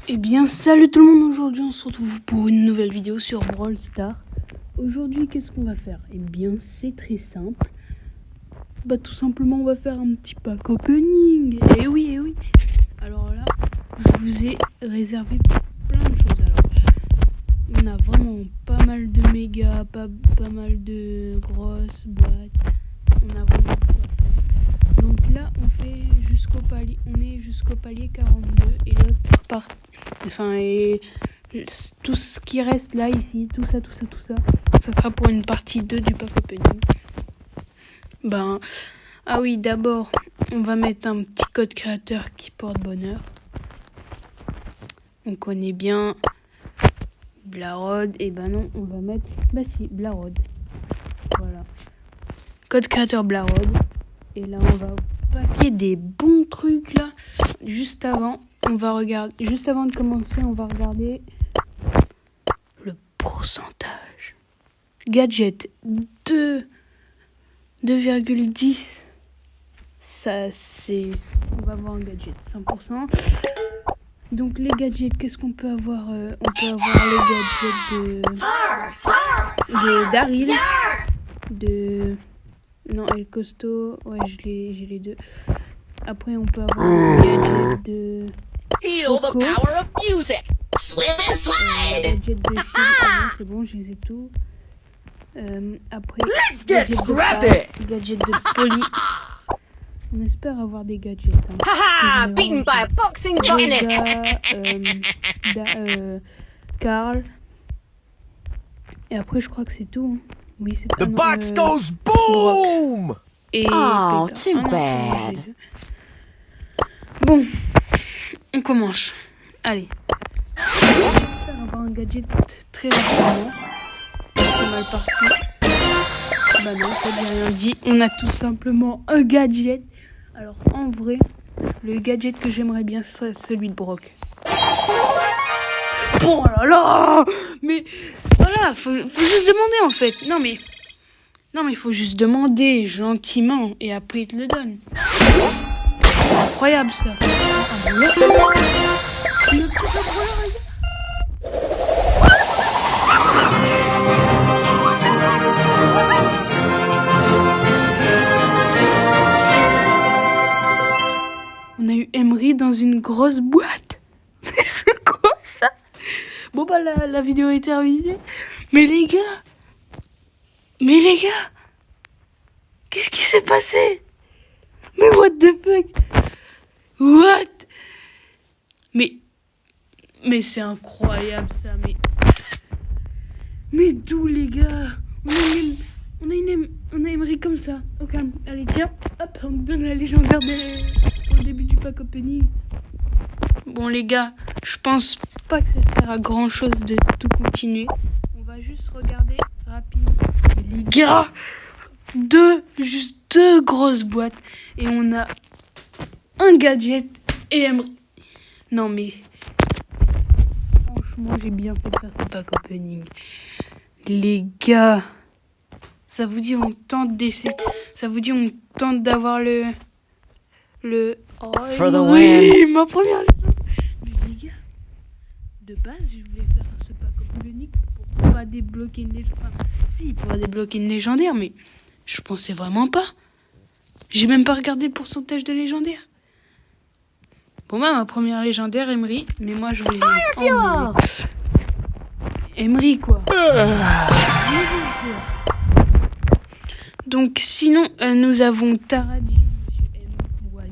Eh bien, salut tout le monde, aujourd'hui on se retrouve pour une nouvelle vidéo sur Brawl Stars. Aujourd'hui, qu'est-ce qu'on va faire? Eh bien, c'est très simple. Tout simplement, on va faire un petit pack opening. Eh oui. Alors là, je vous ai réservé plein de choses. Alors, on a vraiment pas mal de méga, pas mal de grosses boîtes. On a vraiment quoi faire. Donc là, on est jusqu'au palier 42 et l'autre part. Et tout ce qui reste là, ici, tout ça, ça sera pour une partie 2 du pack opening. Ah oui, d'abord, on va mettre un petit code créateur qui porte bonheur. On connaît bien Blarod, et non, on va mettre, Blarod. Voilà. Code créateur Blarod. Et là, on va paquer des bons trucs là. Juste avant de commencer, on va regarder le pourcentage. Gadget 2,10. Ça, on va avoir un gadget 100%. Donc les gadgets, qu'est-ce qu'on peut avoir? On peut avoir les gadgets de Daryl, non, El Costo, ouais, j'ai les deux. Après, on peut avoir un gadget de Coco. Gadget de Shield, c'est bon, je les ai tous. Après, gadget de Polly. On espère avoir des gadgets. Haha, beaten by a boxing Carl. Et après, je crois que c'est tout. Oui, c'est tout. The box goes boom! Et oh, too bad. Bon, on commence. Allez. On va avoir un gadget très rapidement. C'est mal parti. Non, ça j'ai rien dit. On a tout simplement un gadget. Alors, en vrai, le gadget que j'aimerais bien serait celui de Brock. Oh là là! Mais voilà, faut juste demander en fait. Non mais il faut juste demander gentiment et après il te le donne. C'est incroyable ça. On a eu Emery dans une grosse boîte. Mais c'est quoi ça? Bon la vidéo est terminée. Mais les gars, qu'est-ce qui s'est passé? Mais what the fuck? What? Mais c'est incroyable ça, mais d'où les gars? On a Emery comme ça. Au calme. Allez, tiens. Hop, on donne la légendaire au début du pack opening. Bon les gars, je pense pas que ça sert à grand chose de tout continuer. On va juste regarder rapidement. Les gars, juste deux grosses boîtes. Et on a un gadget et Emery. Non mais franchement, j'ai bien fait de faire ce pack opening. Les gars, ça vous dit on tente d'essayer. Ça vous dit on tente d'avoir le oh, For the oui, ma première légende. Mais les gars, de base, je voulais faire ce pack opening pour pas débloquer une légendaire. Enfin, si, pour débloquer une légendaire, mais je pensais vraiment pas. J'ai même pas regardé le pourcentage de légendaire. Bon ma première légendaire, Emery, mais moi je vais... Emery quoi. Donc sinon, nous avons Taradji, Monsieur M, Wally.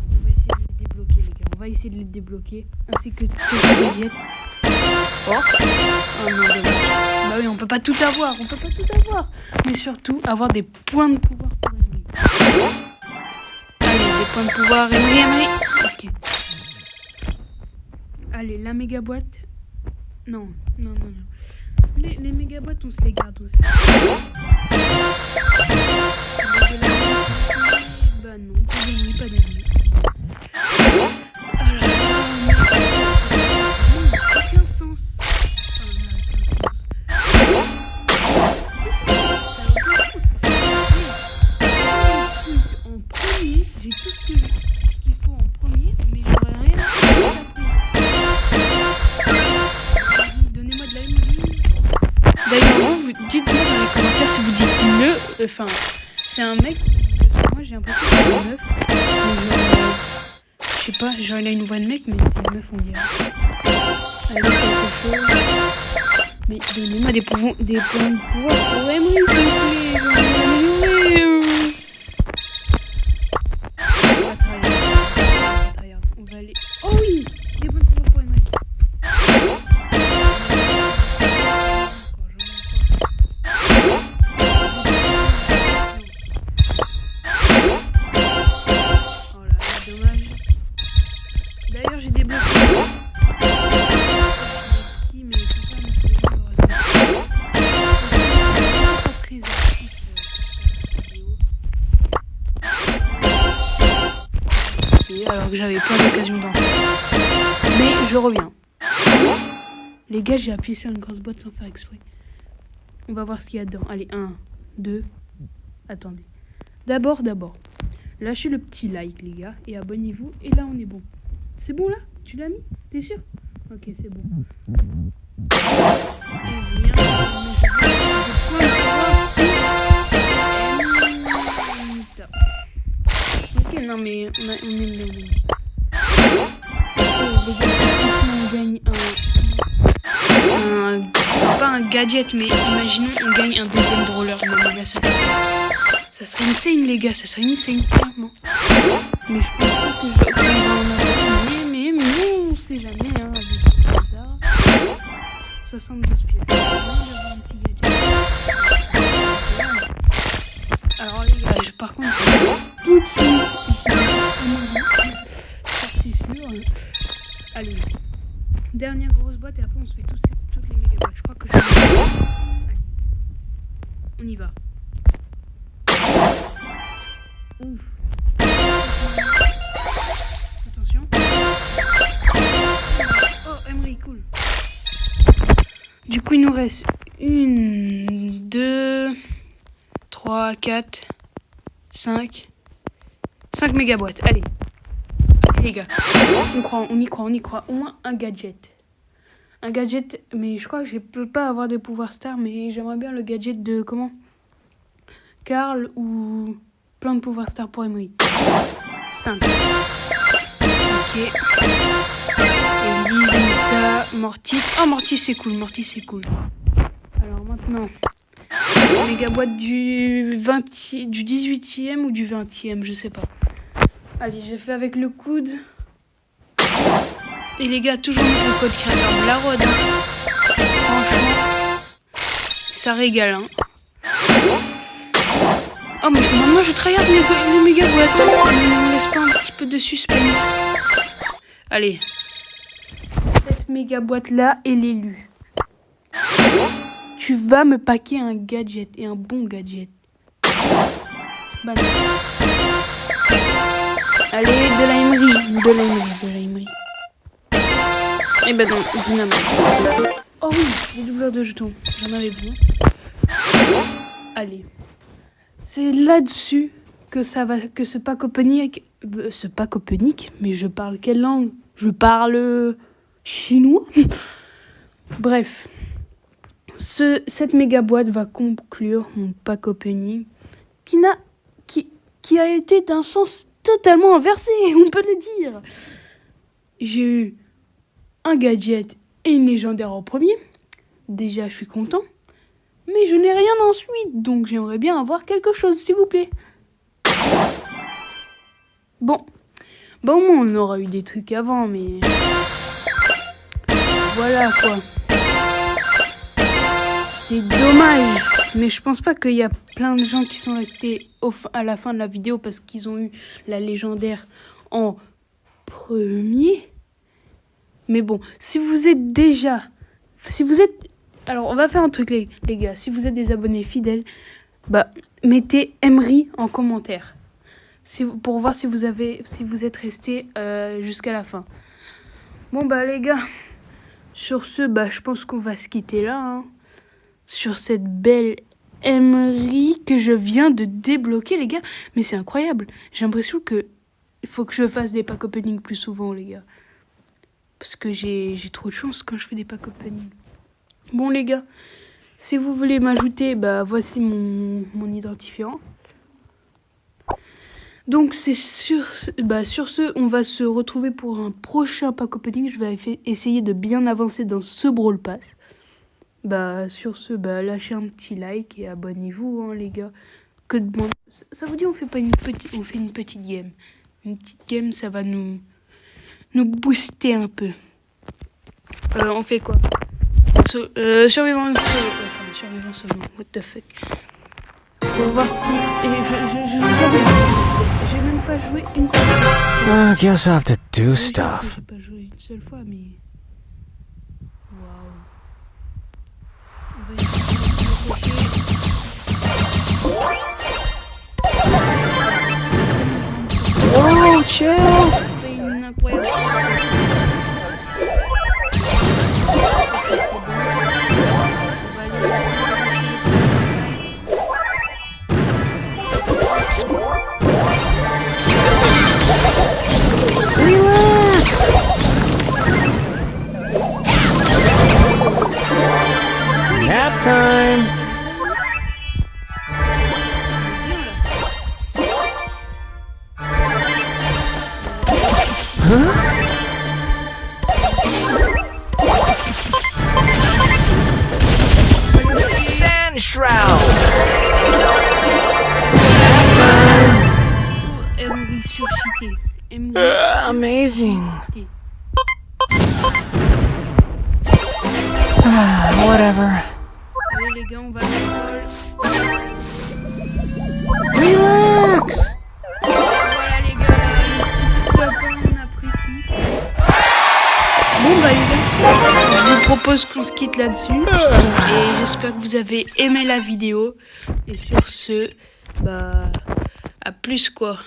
On va essayer de les débloquer les gars, on va essayer de les débloquer, ainsi que tous les gadgets. Oh non, bah oui, on peut pas tout avoir, mais surtout avoir des points de pouvoir pour Emery. Allez, des points de pouvoir, Emery. Ok. Allez, la méga boîte. Non. Les méga boîtes, on se les garde aussi. Non, pas d'ennemis. Aucun sens. En premier, j'ai tout ce qu'il faut en premier, mais j'aurais rien à faire. Enfin, c'est un mec. Moi j'ai l'impression que c'est une meuf. Mais genre, je sais pas, genre il a une voix de mec, mais c'est une meuf on dirait. Elle a quelque chose. Mais donnez-moi des points de pouvoir pour Emery, s'il vous plaît. Je vais l'améliorer. On va aller. Oh oui, des points de pouvoir pour Emery. D'ailleurs, j'ai débloqué. Mais alors que j'avais pas l'occasion d'en faire. Mais je reviens. Les gars, j'ai appuyé sur une grosse boîte sans faire exprès. On va voir ce qu'il y a dedans. Allez, 1, 2. Attendez. D'abord. Lâchez le petit like, les gars. Et abonnez-vous. Et là, on est bon. C'est bon, là? Tu l'as mis? T'es sûr? Ok, c'est bon. Ok, non, mais on est bien. On gagne pas un gadget, mais imaginons on gagne un deuxième brawler. Non, les gars, ça serait insane, les gars, ça serait insane, clairement. Mais je pense pas que je vais en avoir. Mais on sait jamais, hein, avec le hasard. 72 pièces. Un petit gadget. Alors, les gars, par contre, tout de suite, c'est sûr. Allez, dernière grosse boîte et après on se fait toutes les méga boîtes. Je crois que je vais... Allez, on y va. Ouf. Attention. Oh, Emery, cool. Du coup, il nous reste 1, 2, 3, 4, 5 méga boîtes. Allez. Les gars, on y croit. Au moins un gadget. Un gadget, mais je crois que je peux pas avoir des pouvoirs stars, mais j'aimerais bien le gadget de comment? Carl ou plein de pouvoirs stars pour Emery. 5. Ok. Elisa, Mortis. Oh, Mortis c'est cool. Alors maintenant, méga boîte du 18e ou du 20e, je sais pas. Allez, j'ai fait avec le coude. Et les gars, toujours mettre le code créateur de la Rod. Hein. Franchement, ça régale. Hein. Oh, mais maintenant je tryhard les méga boîtes. On ne laisse pas un petit peu de suspense. Allez. Cette méga boîte là est l'élu. Tu vas me paquer un gadget et un bon gadget. Bah non. Allez, de la Emery. Eh ben non, dynamite. Oh oui, des doubleurs de jetons. J'en avais besoin. Allez. C'est là-dessus que ça va, que ce pack opening, mais je parle quelle langue? Je parle chinois. Bref. Cette méga boîte va conclure mon pack opening qui a été d'un sens totalement inversé, on peut le dire. J'ai eu un gadget et une légendaire en premier. Déjà, je suis content. Mais je n'ai rien ensuite, donc j'aimerais bien avoir quelque chose, s'il vous plaît. Bon, on aura eu des trucs avant, mais... Voilà, quoi. C'est dommage. Mais je pense pas qu'il y a plein de gens qui sont restés à la fin de la vidéo parce qu'ils ont eu la légendaire en premier. Mais bon, alors on va faire un truc les gars, si vous êtes des abonnés fidèles, bah mettez Emery en commentaire. Pour voir si vous êtes restés jusqu'à la fin. Bon bah les gars, sur ce, bah je pense qu'on va se quitter là, hein, sur cette belle Emery que je viens de débloquer les gars. Mais c'est incroyable, j'ai l'impression que il faut que je fasse des pack opening plus souvent les gars. Parce que j'ai trop de chance quand je fais des pack opening. Bon les gars, Si vous voulez m'ajouter, bah voici mon identifiant. Donc c'est sur ce, on va se retrouver pour un prochain pack opening. Je vais essayer de bien avancer dans ce Brawl Pass. Bah sur ce, lâchez un petit like et abonnez-vous hein, les gars. Que de bon. Ça vous dit on fait une petite game. Une petite game, ça va nous booster un peu. On fait quoi? Survivant seulement. What the fuck? Pour voir si. J'ai même pas joué une seule fois. Guess I have to do stuff. J'ai pas joué une seule fois, mais. Waouh. On va essayer de Whoa, chill! c'est une incroyable. Nap time! Huh? Sand shroud! Emery surcheaté. Amazing. Whatever. Allez les gars, on va aller. Relax! Voilà les gars, on apprécie. Bon les gars, je vous propose qu'on se quitte là-dessus. Et j'espère que vous avez aimé la vidéo. Et sur ce, à plus quoi.